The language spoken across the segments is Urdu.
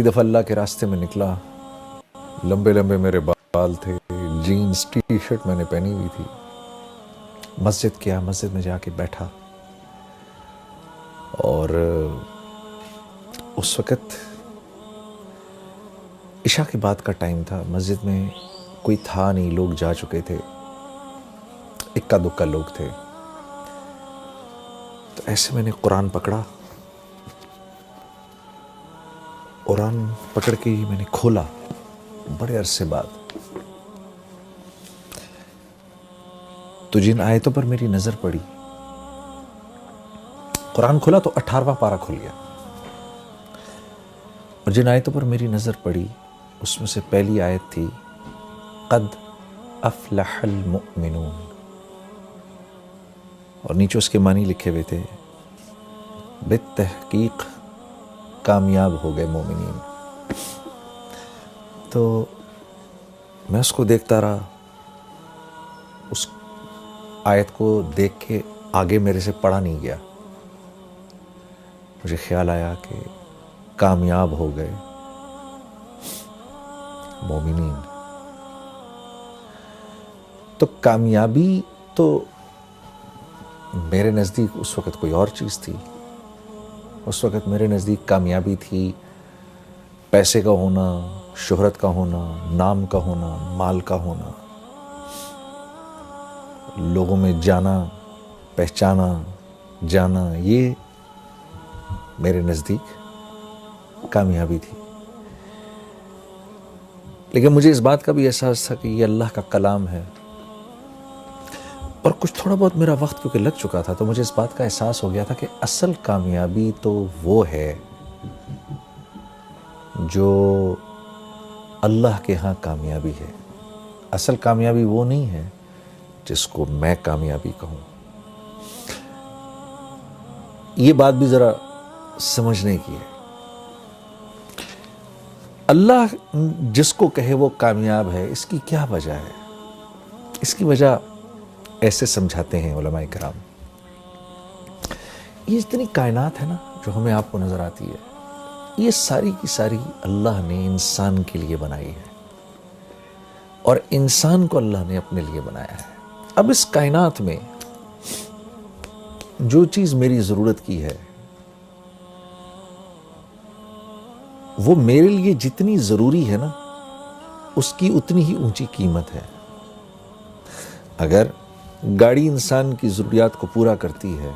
پہلی دفعہ اللہ کے راستے میں نکلا، لمبے لمبے میرے بال تھے، جینز ٹی شرٹ میں نے پہنی ہوئی تھی، مسجد میں جا کے بیٹھا، اور اس وقت عشاء کے بعد کا ٹائم تھا، مسجد میں کوئی تھا نہیں، لوگ جا چکے تھے، اکا دکا لوگ تھے۔ تو ایسے میں نے قرآن پکڑا، قرآن پکڑ کے ہی میں نے کھولا بڑے عرصے بعد، تو جن آیتوں پر میری نظر پڑی، قرآن کھولا تو 18واں پارہ کھل گیا، اور جن آیتوں پر میری نظر پڑی اس میں سے پہلی آیت تھی قد افلح المؤمنون، اور نیچے اس کے معنی لکھے ہوئے تھے بالتحقیق کامیاب ہو گئے مومنین۔ تو میں اس کو دیکھتا رہا، اس آیت کو دیکھ کے آگے میرے سے پڑھا نہیں گیا، مجھے خیال آیا کہ کامیاب ہو گئے مومنین۔ تو کامیابی تو میرے نزدیک اس وقت کوئی اور چیز تھی، اس وقت میرے نزدیک کامیابی تھی پیسے کا ہونا، شہرت کا ہونا، نام کا ہونا، مال کا ہونا، لوگوں میں جانا، پہچانا جانا، یہ میرے نزدیک کامیابی تھی۔ لیکن مجھے اس بات کا بھی احساس تھا کہ یہ اللہ کا کلام ہے، اور کچھ تھوڑا بہت میرا وقت کیونکہ لگ چکا تھا، تو مجھے اس بات کا احساس ہو گیا تھا کہ اصل کامیابی تو وہ ہے جو اللہ کے ہاں کامیابی ہے، اصل کامیابی وہ نہیں ہے جس کو میں کامیابی کہوں۔ یہ بات بھی ذرا سمجھنے کی ہے۔ اللہ جس کو کہے وہ کامیاب ہے، اس کی کیا وجہ ہے؟ اس کی وجہ ایسے سمجھاتے ہیں علماء کرام، یہ جتنی کائنات ہے نا جو ہمیں آپ کو نظر آتی ہے، یہ ساری کی ساری اللہ نے انسان کے لیے بنائی ہے، اور انسان کو اللہ نے اپنے لیے بنایا ہے۔ اب اس کائنات میں جو چیز میری ضرورت کی ہے وہ میرے لیے جتنی ضروری ہے نا، اس کی اتنی ہی اونچی قیمت ہے۔ اگر گاڑی انسان کی ضروریات کو پورا کرتی ہے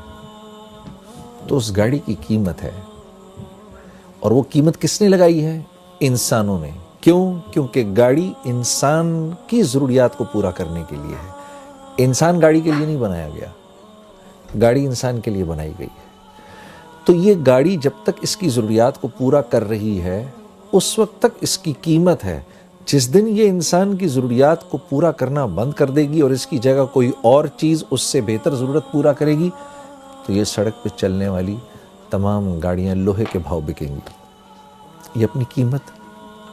تو اس گاڑی کی قیمت ہے، اور وہ قیمت کس نے لگائی ہے؟ انسانوں نے۔ کیوں؟ کیونکہ گاڑی انسان کی ضروریات کو پورا کرنے کے لیے ہے، انسان گاڑی کے لیے نہیں بنایا گیا، گاڑی انسان کے لیے بنائی گئی ہے۔ تو یہ گاڑی جب تک اس کی ضروریات کو پورا کر رہی ہے اس وقت تک اس کی قیمت ہے۔ جس دن یہ انسان کی ضروریات کو پورا کرنا بند کر دے گی اور اس کی جگہ کوئی اور چیز اس سے بہتر ضرورت پورا کرے گی، تو یہ سڑک پہ چلنے والی تمام گاڑیاں لوہے کے بھاؤ بکیں گی، یہ اپنی قیمت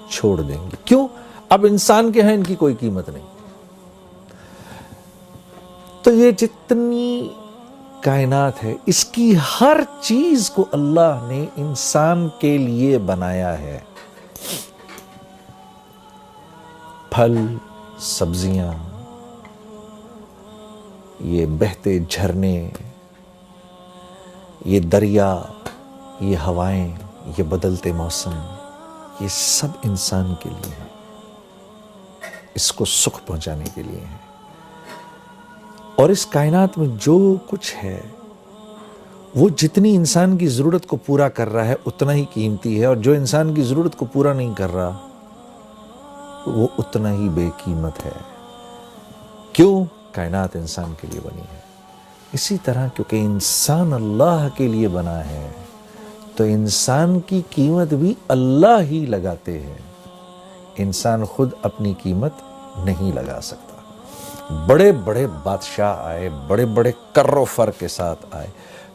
چھوڑ دیں گی۔ کیوں؟ اب انسان کے ہیں ان کی کوئی قیمت نہیں۔ تو یہ جتنی کائنات ہے، اس کی ہر چیز کو اللہ نے انسان کے لیے بنایا ہے۔ پھل، سبزیاں، یہ بہتے جھرنے، یہ دریا، یہ ہوائیں، یہ بدلتے موسم، یہ سب انسان کے لیے ہیں، اس کو سکھ پہنچانے کے لیے ہیں۔ اور اس کائنات میں جو کچھ ہے وہ جتنی انسان کی ضرورت کو پورا کر رہا ہے اتنا ہی قیمتی ہے، اور جو انسان کی ضرورت کو پورا نہیں کر رہا وہ اتنا ہی بے قیمت ہے۔ کیوں؟ کائنات انسان کے لیے بنی ہے۔ اسی طرح کیونکہ انسان اللہ کے لیے بنا ہے تو انسان کی قیمت بھی اللہ ہی لگاتے ہیں، انسان خود اپنی قیمت نہیں لگا سکتا۔ بڑے بڑے بادشاہ آئے، بڑے بڑے کر و فر کے ساتھ آئے۔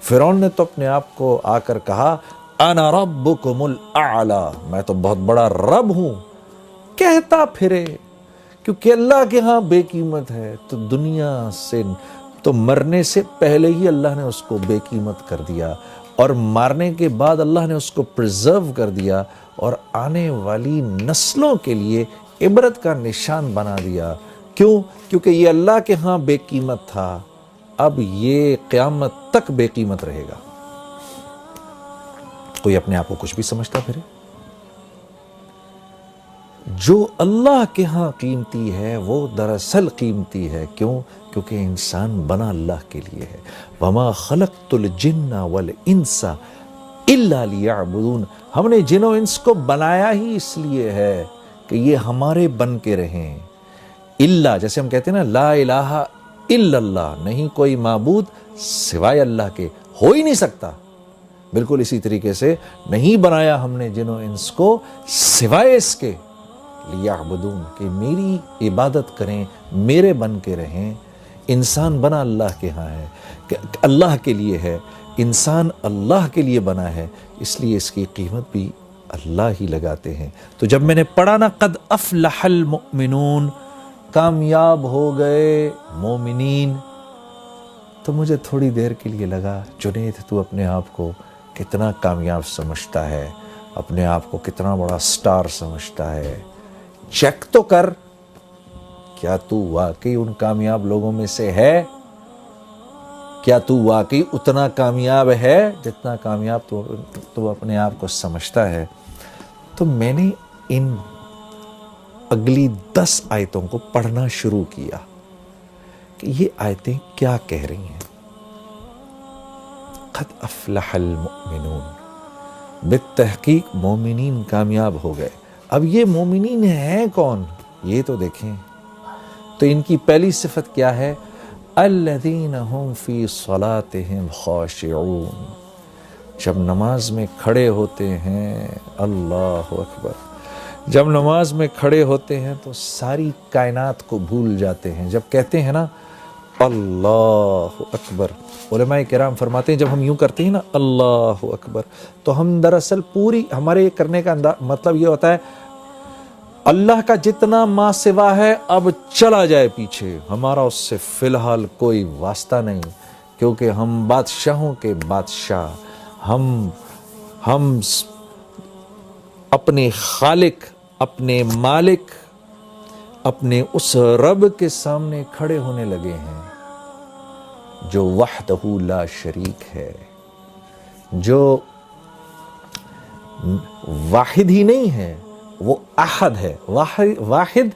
فرعون نے تو اپنے آپ کو آ کر کہا انا ربکم الاعلی، میں تو بہت بڑا رب ہوں، کہتا پھرے، کیونکہ اللہ کے ہاں بے قیمت ہے تو دنیا سے تو مرنے سے پہلے ہی اللہ نے اس کو بے قیمت کر دیا، اور مارنے کے بعد اللہ نے اس کو پرزرو کر دیا، اور آنے والی نسلوں کے لیے عبرت کا نشان بنا دیا. کیوں؟ کیونکہ یہ اللہ کے ہاں بے قیمت تھا، اب یہ قیامت تک بے قیمت رہے گا. کوئی اپنے آپ کو کچھ بھی سمجھتا پھرے؟ جو اللہ کے ہاں قیمتی ہے وہ دراصل قیمتی ہے. کیوں؟ کیونکہ انسان بنا اللہ کے لیے ہے. وَمَا خَلَقْتُ الْجِنَّ وَالْإِنسَ إِلَّا لِيَعْبُدُونَ. ہم نے جن و انس کو بنایا ہی اس لیے ہے کہ یہ ہمارے بن کے رہیں. اللہ جیسے ہم کہتے ہیں نا، لا الہ الا اللہ، نہیں کوئی معبود سوائے اللہ کے، ہو ہی نہیں سکتا. بالکل اسی طریقے سے نہیں بنایا ہم نے جن و انس کو سوائے اس کے لیعبدون، کہ میری عبادت کریں، میرے بن کے رہیں. انسان بنا اللہ کے ہاں ہے، کہ اللہ کے لیے ہے. انسان اللہ کے لیے بنا ہے، اس لیے اس کی قیمت بھی اللہ ہی لگاتے ہیں. تو جب میں نے پڑھا نا قد افلح المؤمنون، کامیاب ہو گئے مومنین، تو مجھے تھوڑی دیر کے لیے لگا جنید تو اپنے آپ کو کتنا کامیاب سمجھتا ہے، اپنے آپ کو کتنا بڑا سٹار سمجھتا ہے. چیک تو کر، کیا تو واقعی ان کامیاب لوگوں میں سے ہے؟ کیا تو واقعی اتنا کامیاب ہے جتنا کامیاب تو اپنے آپ کو سمجھتا ہے؟ تو میں نے ان اگلی 10 آیتوں کو پڑھنا شروع کیا کہ یہ آیتیں کیا کہہ رہی ہیں. قد افلح المؤمنون، بالتحقیق مومنین کامیاب ہو گئے. اب یہ مومنین ہیں کون؟ یہ تو دیکھیں. تو ان کی پہلی صفت کیا ہے؟ الذین هم فی صلاتهم خاشعون. جب نماز میں کھڑے ہوتے ہیں، اللہ اکبر، جب نماز میں کھڑے ہوتے ہیں تو ساری کائنات کو بھول جاتے ہیں. جب کہتے ہیں نا اللہ اکبر، علماء کرام فرماتے ہیں جب ہم یوں کرتے ہیں نا اللہ اکبر، تو ہم دراصل پوری ہمارے کرنے کا مطلب یہ ہوتا ہے اللہ کا جتنا ما سوا ہے اب چلا جائے پیچھے، ہمارا اس سے فی الحال کوئی واسطہ نہیں، کیونکہ ہم بادشاہوں کے بادشاہ، ہم اپنے خالق، اپنے مالک، اپنے اس رب کے سامنے کھڑے ہونے لگے ہیں جو وحدہ لا شریک ہے، جو واحد ہی نہیں ہے، وہ احد ہے. واحد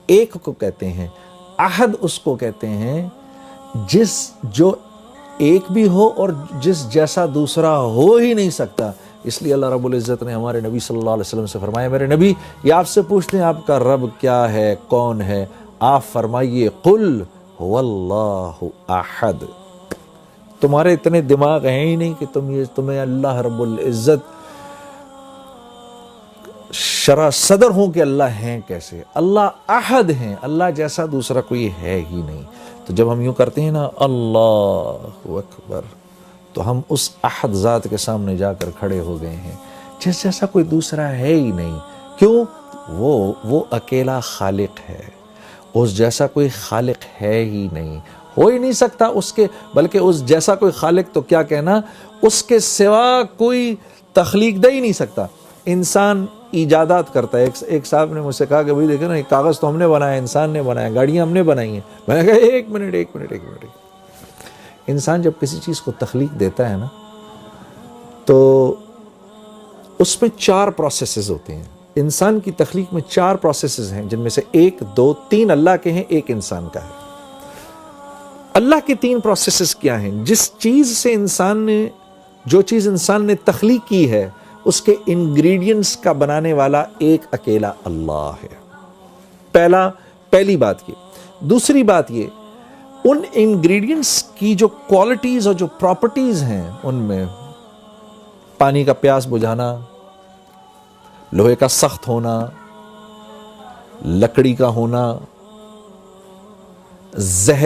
ایک کو کہتے ہیں، احد اس کو کہتے ہیں جو ایک بھی ہو اور جس جیسا دوسرا ہو ہی نہیں سکتا. اس لیے اللہ رب العزت نے ہمارے نبی صلی اللہ علیہ وسلم سے فرمایا، میرے نبی یہ آپ سے پوچھتے ہیں آپ کا رب کیا ہے، کون ہے؟ آپ فرمائیے قل هو اللہ احد. تمہارے اتنے دماغ ہیں ہی نہیں کہ تمہیں اللہ رب العزت شرح صدر ہوں کہ اللہ ہیں کیسے. اللہ احد ہیں، اللہ جیسا دوسرا کوئی ہے ہی نہیں. تو جب ہم یوں کرتے ہیں نا اللہ اکبر، تو ہم اس احد ذات کے سامنے جا کر کھڑے ہو گئے ہیں جس جیسا کوئی دوسرا ہے ہی نہیں. کیوں؟ وہ اکیلا خالق ہے، اس جیسا کوئی خالق ہے ہی نہیں، ہو ہی نہیں سکتا اس کے. بلکہ اس جیسا کوئی خالق تو کیا کہنا، اس کے سوا کوئی تخلیق دے ہی نہیں سکتا. انسان ایجادات کرتا ہے. ایک صاحب نے مجھ سے کہا کہ بھائی دیکھیں نا، ایک کاغذ تو ہم نے بنایا، انسان نے بنایا، گاڑیاں ہم نے بنائی ہیں. میں نے کہا ایک منٹ. انسان جب کسی چیز کو تخلیق دیتا ہے نا، تو اس میں 4 پروسیسز ہوتے ہیں. انسان کی تخلیق میں 4 پروسیسز ہیں، جن میں سے 1 2 3 اللہ کے ہیں، 1 انسان کا ہے. اللہ کے 3 پروسیسز کیا ہیں؟ جو چیز انسان نے تخلیق کی ہے، اس کے انگریڈینٹس کا بنانے والا ایک اکیلا اللہ ہے. پہلی بات یہ. دوسری بات یہ، ان انگریڈینٹس کی جو کوالٹیز اور جو پراپرٹیز ہیں، ان میں پانی کا پیاس بجھانا، لوہے کا سخت ہونا، لکڑی کا ہونا، زہر